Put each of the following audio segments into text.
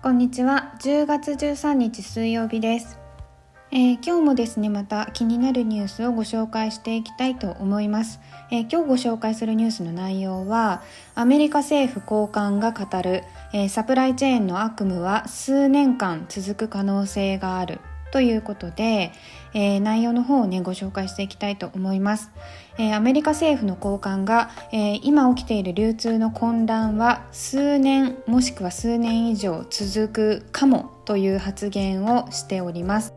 こんにちは。10月13日水曜日です。今日もですね、また気になるニュースをご紹介していきたいと思います。今日ご紹介するニュースの内容は、アメリカ政府高官が語る、サプライチェーンの悪夢は数年間続く可能性があるということで、内容の方をねご紹介していきたいと思います。アメリカ政府の高官が、今起きている流通の混乱は数年もしくは数年以上続くかもという発言をしております。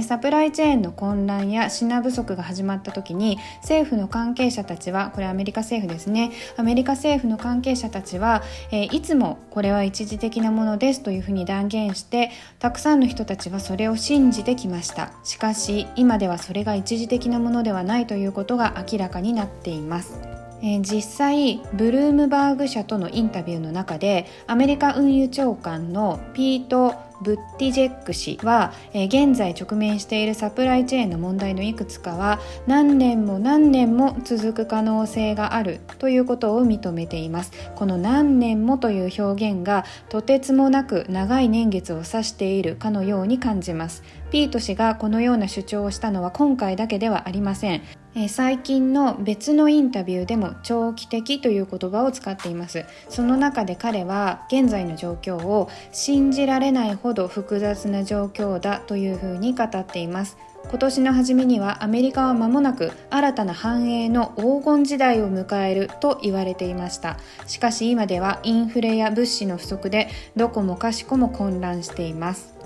サプライチェーンの混乱や品不足が始まった時に政府の関係者たちは、これアメリカ政府ですね、アメリカ政府の関係者たちは、いつもこれは一時的なものですというふうに断言して、たくさんの人たちはそれを信じてきました。しかし今ではそれが一時的なものではないということが明らかになっています。実際ブルームバーグ社とのインタビューの中で、アメリカ運輸長官のピート・ブッティジェック氏は、現在直面しているサプライチェーンの問題のいくつかは何年も何年も続く可能性があるということを認めています。この何年もという表現がとてつもなく長い年月を指しているかのように感じます。ピート氏がこのような主張をしたのは今回だけではありません。最近の別のインタビューでも長期的という言葉を使っています。その中で彼は現在の状況を信じられないほど複雑な状況だというふうに語っています。今年の初めにはアメリカは間もなく新たな繁栄の黄金時代を迎えると言われていました。しかし今ではインフレや物資の不足でどこもかしこも混乱しています。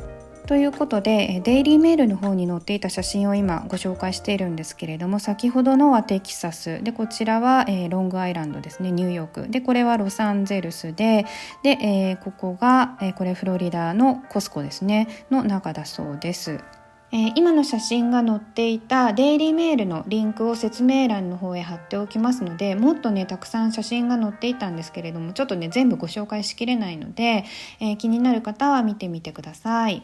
ということで、デイリーメールの方に載っていた写真を今ご紹介しているんですけれども、先ほどのはテキサスで、こちらは、ロングアイランドですね、ニューヨークで、これはロサンゼルスで、ここが、これフロリダのコスコですねの中だそうです。今の写真が載っていたデイリーメールのリンクを説明欄の方へ貼っておきますので、もっとねたくさん写真が載っていたんですけれども、ちょっとね全部ご紹介しきれないので、気になる方は見てみてください。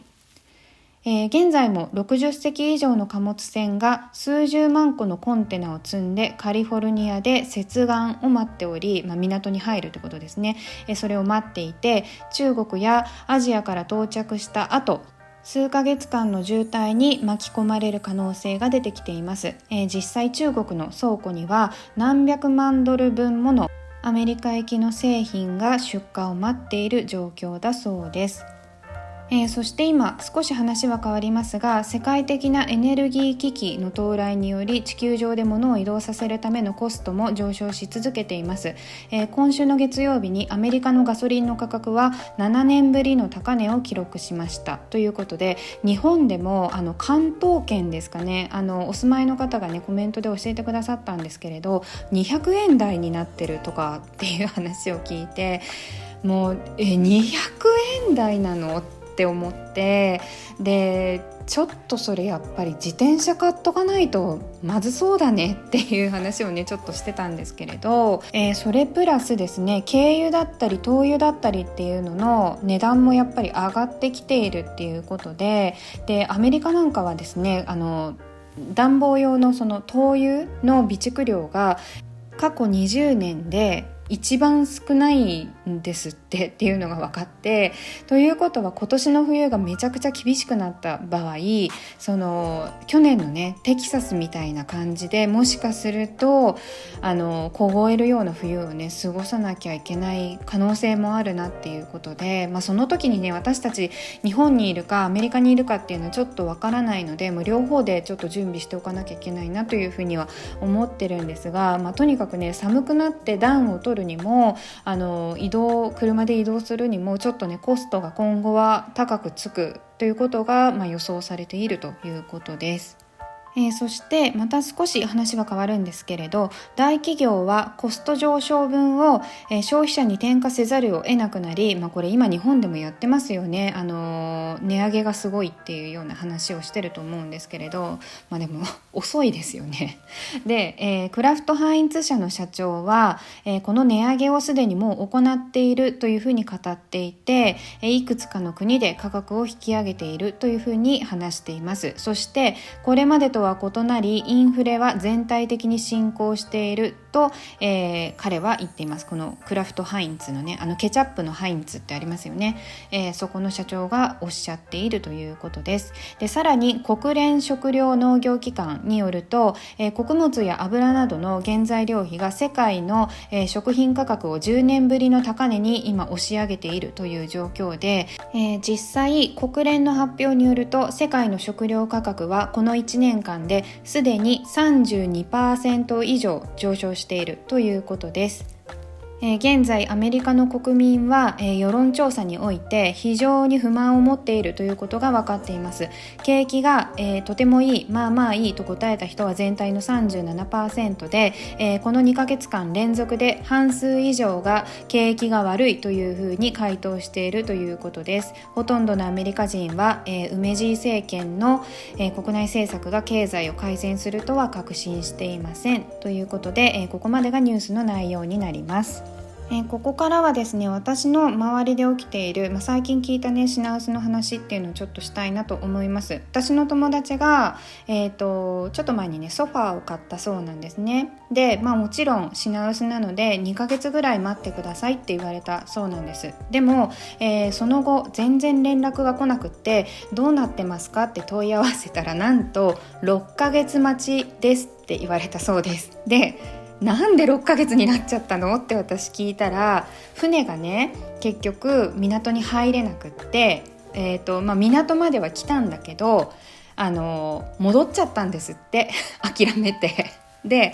現在も60隻以上の貨物船が数十万個のコンテナを積んでカリフォルニアで接岸を待っており、港に入るということですね。それを待っていて、中国やアジアから到着した後、数ヶ月間の渋滞に巻き込まれる可能性が出てきています。実際中国の倉庫には何百万ドル分ものアメリカ行きの製品が出荷を待っている状況だそうです。そして今少し話は変わりますが、世界的なエネルギー危機の到来により地球上で物を移動させるためのコストも上昇し続けています。今週の月曜日にアメリカのガソリンの価格は7年ぶりの高値を記録しましたということで、日本でも関東圏ですかね、お住まいの方がねコメントで教えてくださったんですけれど、200円台になってるとかっていう話を聞いて、もう200円台なのって思って、でちょっとそれやっぱり自転車買っとかないとまずそうだねっていう話をねちょっとしてたんですけれど、それプラスですね、軽油だったり灯油だったりっていうのの値段もやっぱり上がってきているっていうことで、アメリカなんかはですね、暖房用のその灯油の備蓄量が過去20年で一番少ないんですっていうのが分かって、ということは今年の冬がめちゃくちゃ厳しくなった場合、その去年のねテキサスみたいな感じでもしかすると凍えるような冬をね過ごさなきゃいけない可能性もあるなっていうことで、その時にね私たち日本にいるかアメリカにいるかっていうのはちょっと分からないので、両方でちょっと準備しておかなきゃいけないなというふうには思ってるんですが、とにかくね寒くなって暖を取るにも車で移動するにもちょっとねコストが今後は高くつくということが、予想されているということです。そしてまた少し話は変わるんですけれど、大企業はコスト上昇分を、消費者に転嫁せざるを得なくなり、これ今日本でもやってますよね。値上げがすごいっていうような話をしてると思うんですけれど、でも遅いですよね。で、クラフトハインツ社の社長は、この値上げをすでにもう行っているというふうに語っていて、いくつかの国で価格を引き上げているというふうに話しています。そしてこれまでととは異なりインフレは全体的に進行していると、彼は言っています。このクラフトハインツのね、ケチャップのハインツってありますよね、そこの社長がおっしゃっているということです。でさらに国連食糧農業機関によると、穀物や油などの原材料費が世界の、食品価格を10年ぶりの高値に今押し上げているという状況で、実際国連の発表によると世界の食料価格はこの1年間ですでに 32% 以上上昇しているということです。現在アメリカの国民は、世論調査において非常に不満を持っているということが分かっています。景気が、とてもいい、まあまあいいと答えた人は全体の 37% で、この2ヶ月間連続で半数以上が景気が悪いというふうに回答しているということです。ほとんどのアメリカ人は、梅爺政権の、国内政策が経済を改善するとは確信していませんということで、ここまでがニュースの内容になります。ここからはですね、私の周りで起きている、最近聞いたね品薄の話っていうのをちょっとしたいなと思います。私の友達が、ちょっと前にねソファーを買ったそうなんですね。で、もちろん品薄なので2ヶ月ぐらい待ってくださいって言われたそうなんです。でも、その後全然連絡が来なくって、どうなってますかって問い合わせたら、なんと6ヶ月待ちですって言われたそうです。で、なんで6ヶ月になっちゃったのって私聞いたら、船がね結局港に入れなくって、港までは来たんだけど戻っちゃったんですって諦めて。で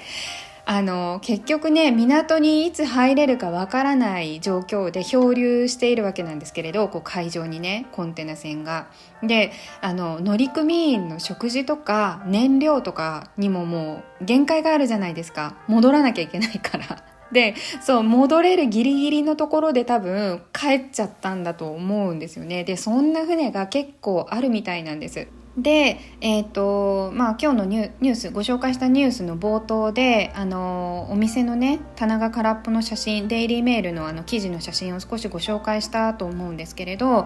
結局ね、港にいつ入れるかわからない状況で漂流しているわけなんですけれど、海上にねコンテナ船が。で乗組員の食事とか燃料とかにももう限界があるじゃないですか、戻らなきゃいけないからで、そう戻れるギリギリのところで多分帰っちゃったんだと思うんですよね。でそんな船が結構あるみたいなんです。で、今日のニュースご紹介したニュースの冒頭でお店のね棚が空っぽの写真、デイリーメールの記事の写真を少しご紹介したと思うんですけれど、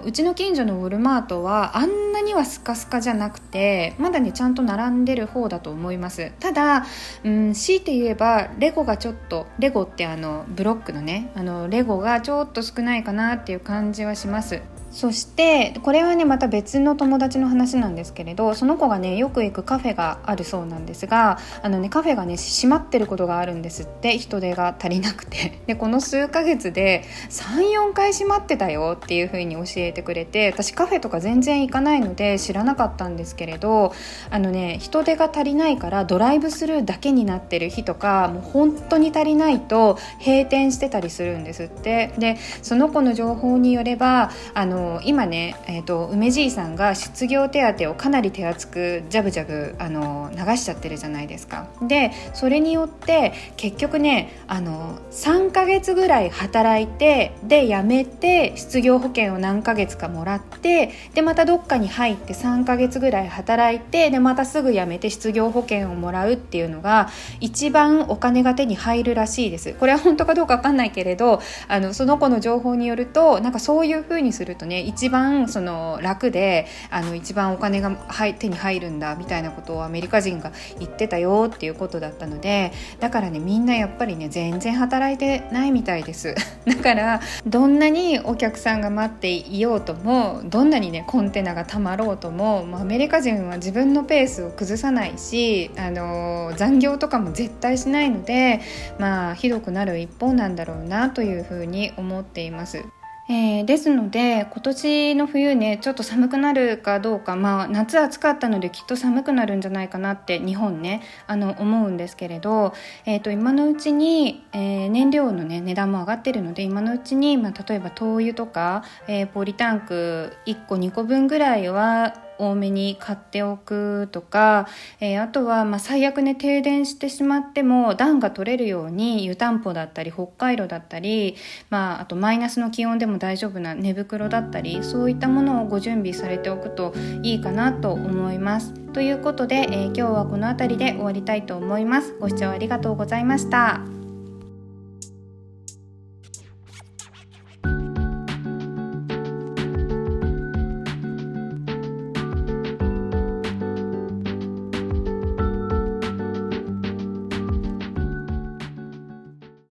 うちの近所のウォルマートはあんなにはスカスカじゃなくて、まだねちゃんと並んでる方だと思います。ただ、強いて言えばレゴってブロックのねレゴがちょっと少ないかなっていう感じはします。そしてこれはねまた別の友達の話なんですけれど、その子がねよく行くカフェがあるそうなんですが、カフェがね閉まってることがあるんですって、人手が足りなくて。でこの数ヶ月で 3,4 回閉まってたよっていう風に教えてくれて、私カフェとか全然行かないので知らなかったんですけれど、人手が足りないからドライブスルーだけになってる日とか、もう本当に足りないと閉店してたりするんですって。でその子の情報によれば今ね、梅爺さんが失業手当をかなり手厚くジャブジャブ流しちゃってるじゃないですか。でそれによって結局ね3ヶ月ぐらい働いて、で辞めて失業保険を何ヶ月かもらって、でまたどっかに入って3ヶ月ぐらい働いて、でまたすぐ辞めて失業保険をもらうっていうのが一番お金が手に入るらしいです。これは本当かどうか分かんないけれど、その子の情報によるとなんかそういう風にするとね一番楽で一番お金が手に入るんだみたいなことをアメリカ人が言ってたよっていうことだったので、だからねみんなやっぱりね全然働いてないみたいですだからどんなにお客さんが待っていようとも、どんなにねコンテナがたまろうとも、アメリカ人は自分のペースを崩さないし残業とかも絶対しないので、ひどくなる一方なんだろうなというふうに思っています。ですので今年の冬ねちょっと寒くなるかどうか、夏暑かったのできっと寒くなるんじゃないかなって日本ね思うんですけれど、今のうちに、燃料の、値段も上がってるので、今のうちに、例えば灯油とか、ポリタンク1個2個分ぐらいは多めに買っておくとか、あとは最悪ね停電してしまっても暖が取れるように湯たんぽだったり北海道だったり、あとマイナスの気温でも大丈夫な寝袋だったり、そういったものをご準備されておくといいかなと思います。ということで、今日はこの辺りで終わりたいと思います。ご視聴ありがとうございました。